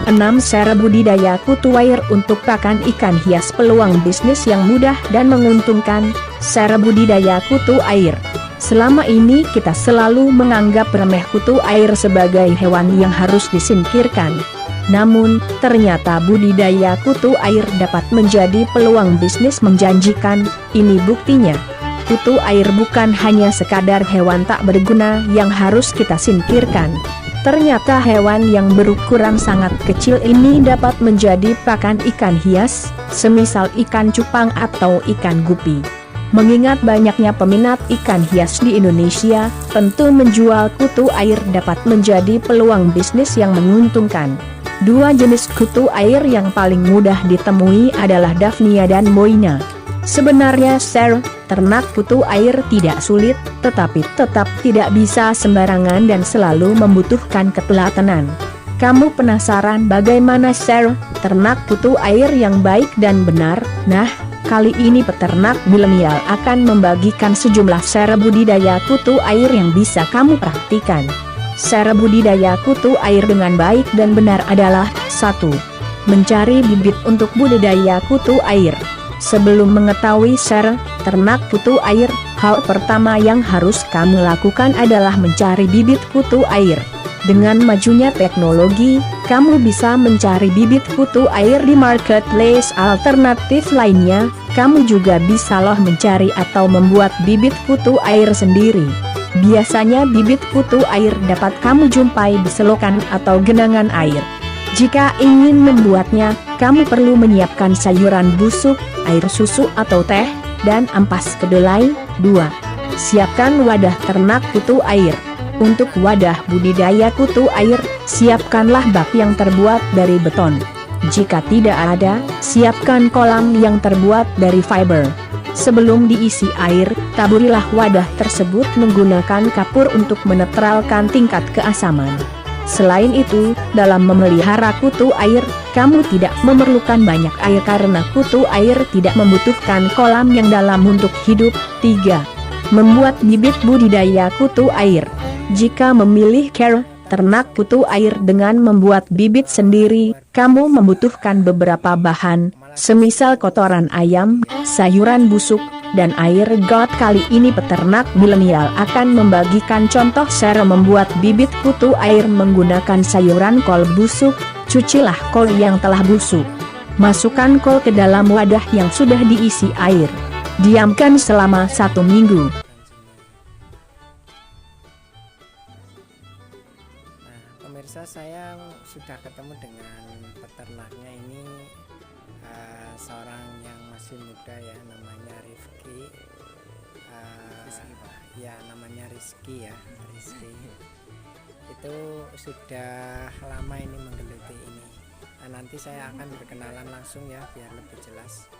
6. Cara budidaya kutu air untuk pakan ikan hias. Peluang bisnis yang mudah dan menguntungkan. Cara budidaya kutu air. Selama ini kita selalu menganggap remeh kutu air sebagai hewan yang harus disingkirkan. Namun, ternyata budidaya kutu air dapat menjadi peluang bisnis menjanjikan. Ini buktinya. Kutu air bukan hanya sekadar hewan tak berguna yang harus kita singkirkan. Ternyata hewan yang berukuran sangat kecil ini dapat menjadi pakan ikan hias, semisal ikan cupang atau ikan gupi. Mengingat banyaknya peminat ikan hias di Indonesia, tentu menjual kutu air dapat menjadi peluang bisnis yang menguntungkan. Dua jenis kutu air yang paling mudah ditemui adalah Daphnia dan Moina. Sebenarnya ternak kutu air tidak sulit, tetapi tetap tidak bisa sembarangan dan selalu membutuhkan ketelatenan. Kamu penasaran bagaimana ternak kutu air yang baik dan benar? Nah, kali ini peternak milenial akan membagikan sejumlah cara budidaya kutu air yang bisa kamu praktikan. Cara budidaya kutu air dengan baik dan benar adalah 1. Mencari bibit untuk budidaya kutu air. Sebelum mengetahui cara ternak kutu air, hal pertama yang harus kamu lakukan adalah mencari bibit kutu air. Dengan majunya teknologi, kamu bisa mencari bibit kutu air di marketplace alternatif lainnya. Kamu juga bisa mencari atau membuat bibit kutu air sendiri. Biasanya bibit kutu air dapat kamu jumpai di selokan atau genangan air. Jika ingin membuatnya, kamu perlu menyiapkan sayuran busuk, air susu atau teh, dan ampas kedelai. 2. Siapkan wadah ternak kutu air. Untuk wadah budidaya kutu air, siapkanlah bak yang terbuat dari beton. Jika tidak ada, siapkan kolam yang terbuat dari fiber. Sebelum diisi air, taburilah wadah tersebut menggunakan kapur untuk menetralkan tingkat keasaman. Selain itu, dalam memelihara kutu air, kamu tidak memerlukan banyak air karena kutu air tidak membutuhkan kolam yang dalam untuk hidup. 3. Membuat bibit budidaya kutu air. Jika memilih ternak kutu air dengan membuat bibit sendiri, kamu membutuhkan beberapa bahan, semisal kotoran ayam, sayuran busuk, dan air got. Kali ini peternak milenial akan membagikan contoh cara membuat bibit kutu air menggunakan sayuran kol busuk. Cucilah kol yang telah busuk. Masukkan kol ke dalam wadah yang sudah diisi air. Diamkan selama 1 minggu. Pemirsa, saya sudah ketemu dengan peternaknya ini, seorang yang masih muda ya, namanya Rifki. Ya, namanya Rizky ya, Rizky. Itu sudah lama ini menggeluti ini. Nanti saya akan berkenalan langsung ya, biar lebih jelas.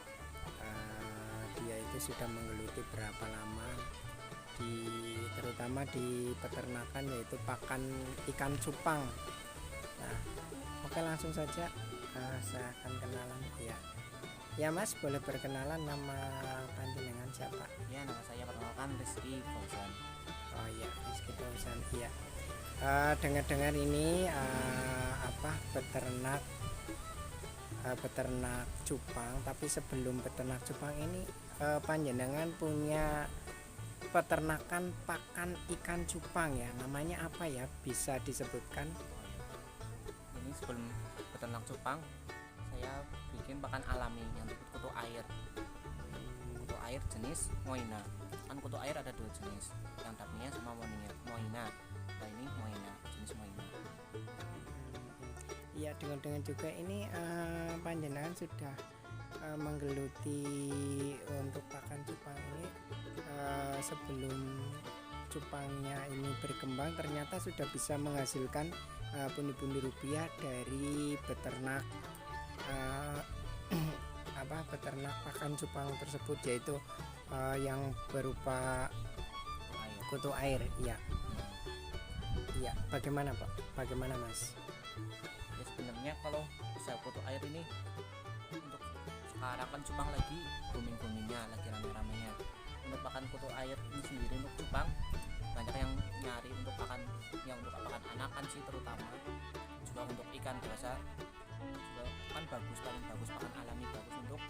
Dia itu sudah menggeluti berapa lama, terutama di peternakan, yaitu pakan ikan cupang. Nah, oke, langsung saja saya akan kenalan ya. Ya Mas, boleh berkenalan, nama panjenengan siapa? Ya, nama saya perkenalkan Rizky Fauzan. Oh iya, Rizky Fauzan. Iya. Dengar-dengar ini peternak cupang, tapi sebelum peternak cupang ini panjenengan punya peternakan pakan ikan cupang ya, namanya apa ya, bisa disebutkan? Ini sebelum peternak cupang, saya bikin pakan alami yang disebut kutu air. Kutu air jenis Moina. Kan kutu air ada 2 jenis, yang Daphnia sama Moina. Nah, ini Moina, jenis Moina. Iya, dengan juga ini panjenengan sudah menggeluti untuk pakan cupang ini. Sebelum cupangnya ini berkembang, ternyata sudah bisa menghasilkan pundi-pundi rupiah dari beternak peternak pakan cupang tersebut, yaitu yang berupa Air. kutu air. Iya, bagaimana Pak? Bagaimana Mas? Ya sebenarnya kalau usaha kutu air ini untuk sekarang kan cupang lagi boomingnya, lagi rame-ramenya. Untuk pakan kutu air ini sendiri untuk cupang banyak yang nyari untuk pakan, yang untuk pakan anakan sih terutama, juga untuk ikan dewasa juga kan bagus, paling bagus pakan alami, bagus untuk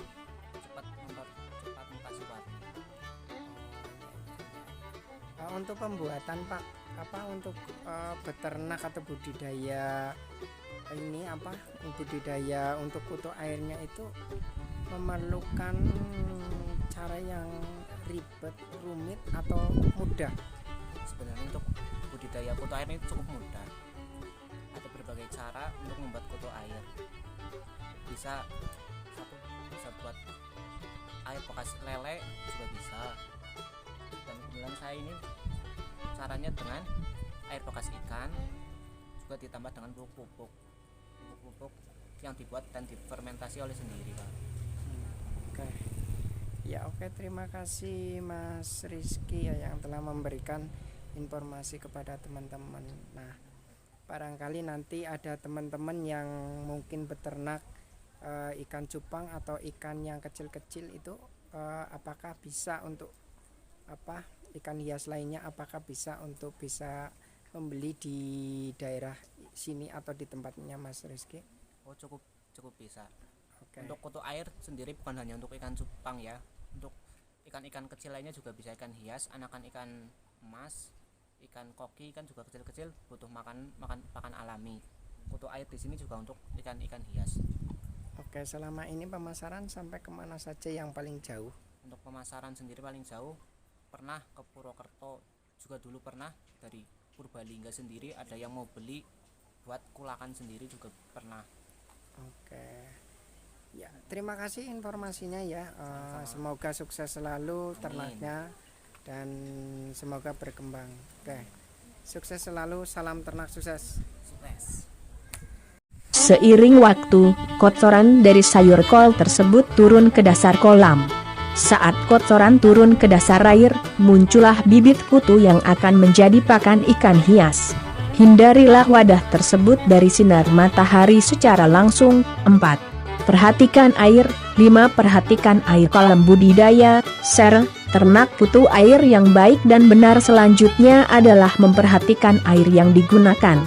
cepat mutasi warna. Untuk pembuatan Pak, untuk beternak atau budidaya ini budidaya untuk kutu airnya itu memerlukan cara yang ribet, rumit atau mudah? Sebenarnya untuk budidaya kutu air ini cukup mudah. Ada berbagai cara untuk membuat kutu air. Bisa buat air bekas lele juga bisa. Dan kebetulan saya ini caranya dengan air bekas ikan juga ditambah dengan pupuk yang dibuat dan difermentasi oleh sendiri, Pak. Oke, terima kasih Mas Rizky yang telah memberikan informasi kepada teman-teman. Nah, barangkali nanti ada teman-teman yang mungkin beternak ikan cupang atau ikan yang kecil-kecil itu, apakah bisa untuk ikan hias lainnya, apakah bisa membeli di daerah sini atau di tempatnya Mas Rizky? Oh, cukup bisa. Oke. Untuk kutu air sendiri bukan hanya untuk ikan cupang ya. Untuk ikan-ikan kecil lainnya juga bisa, ikan hias, anakan ikan emas, ikan koki kan juga kecil-kecil butuh pakan alami. Kutu air di sini juga untuk ikan-ikan hias. Oke, selama ini pemasaran sampai kemana saja yang paling jauh? Untuk pemasaran sendiri paling jauh pernah ke Purwokerto, juga dulu pernah dari Purbalingga sendiri ada yang mau beli buat kulakan sendiri juga pernah. Oke. Ya, terima kasih informasinya ya. Semoga sukses selalu ternaknya dan semoga berkembang. Oke. Sukses selalu, salam ternak sukses. Sukses. Seiring waktu, kotoran dari sayur kol tersebut turun ke dasar kolam. Saat kotoran turun ke dasar air, muncullah bibit kutu yang akan menjadi pakan ikan hias. Hindarilah wadah tersebut dari sinar matahari secara langsung. 4. Perhatikan air. 5. Perhatikan air kolam budidaya. Ternak kutu air yang baik dan benar selanjutnya adalah memperhatikan air yang digunakan.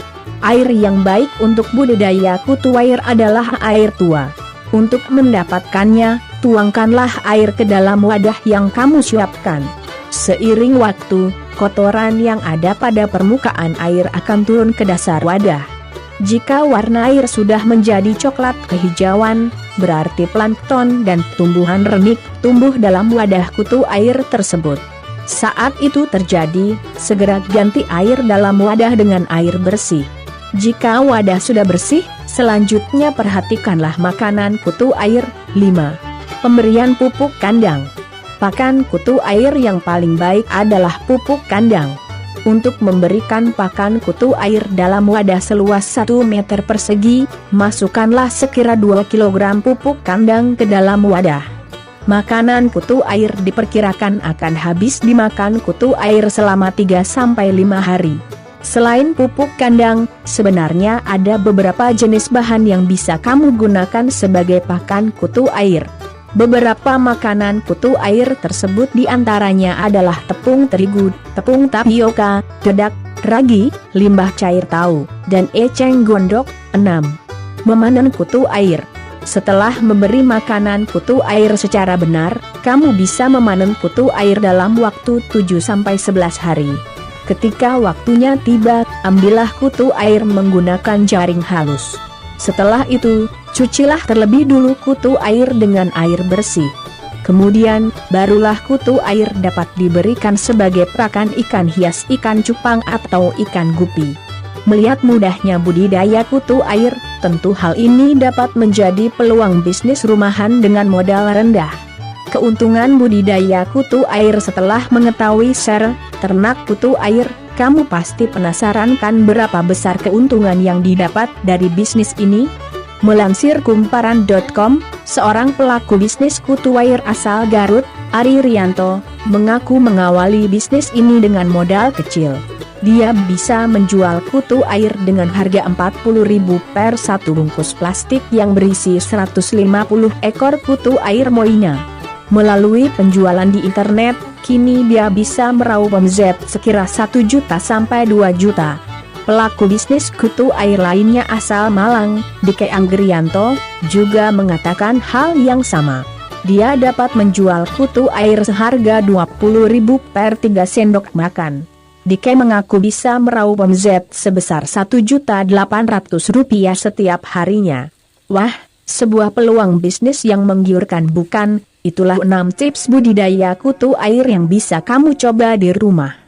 Air yang baik untuk budidaya kutu air adalah air tua. Untuk mendapatkannya, tuangkanlah air ke dalam wadah yang kamu siapkan. Seiring waktu, kotoran yang ada pada permukaan air akan turun ke dasar wadah. Jika warna air sudah menjadi coklat kehijauan, berarti plankton dan tumbuhan renik tumbuh dalam wadah kutu air tersebut. Saat itu terjadi, segera ganti air dalam wadah dengan air bersih. Jika wadah sudah bersih, selanjutnya perhatikanlah makanan kutu air. 5. Pemberian pupuk kandang. Pakan kutu air yang paling baik adalah pupuk kandang. Untuk memberikan pakan kutu air dalam wadah seluas 1 meter persegi, masukkanlah sekira 2 kg pupuk kandang ke dalam wadah. Makanan kutu air diperkirakan akan habis dimakan kutu air selama 3-5 hari. Selain pupuk kandang, sebenarnya ada beberapa jenis bahan yang bisa kamu gunakan sebagai pakan kutu air. Beberapa makanan kutu air tersebut diantaranya adalah tepung terigu, tepung tapioka, dedak, ragi, limbah cair tahu, dan eceng gondok. 6. Memanen kutu air. Setelah memberi makanan kutu air secara benar, kamu bisa memanen kutu air dalam waktu 7-11 hari. Ketika waktunya tiba, ambillah kutu air menggunakan jaring halus. Setelah itu, cucilah terlebih dulu kutu air dengan air bersih. Kemudian, barulah kutu air dapat diberikan sebagai pakan ikan hias, ikan cupang atau ikan gupi. Melihat mudahnya budidaya kutu air, tentu hal ini dapat menjadi peluang bisnis rumahan dengan modal rendah. Keuntungan budidaya kutu air. Setelah mengetahui cara ternak kutu air, kamu pasti penasaran kan berapa besar keuntungan yang didapat dari bisnis ini? Melansir kumparan.com, seorang pelaku bisnis kutu air asal Garut, Ari Rianto, mengaku mengawali bisnis ini dengan modal kecil. Dia bisa menjual kutu air dengan harga Rp40.000 per satu bungkus plastik yang berisi 150 ekor kutu air Moina. Melalui penjualan di internet, kini dia bisa meraup omzet sekira 1 juta sampai 2 juta. Pelaku bisnis kutu air lainnya asal Malang, Dike Anggrianto, juga mengatakan hal yang sama. Dia dapat menjual kutu air seharga Rp20.000 per 3 sendok makan. Dike mengaku bisa meraup omzet sebesar Rp1.800.000 setiap harinya. Wah, sebuah peluang bisnis yang menggiurkan bukan? Itulah 6 tips budidaya kutu air yang bisa kamu coba di rumah.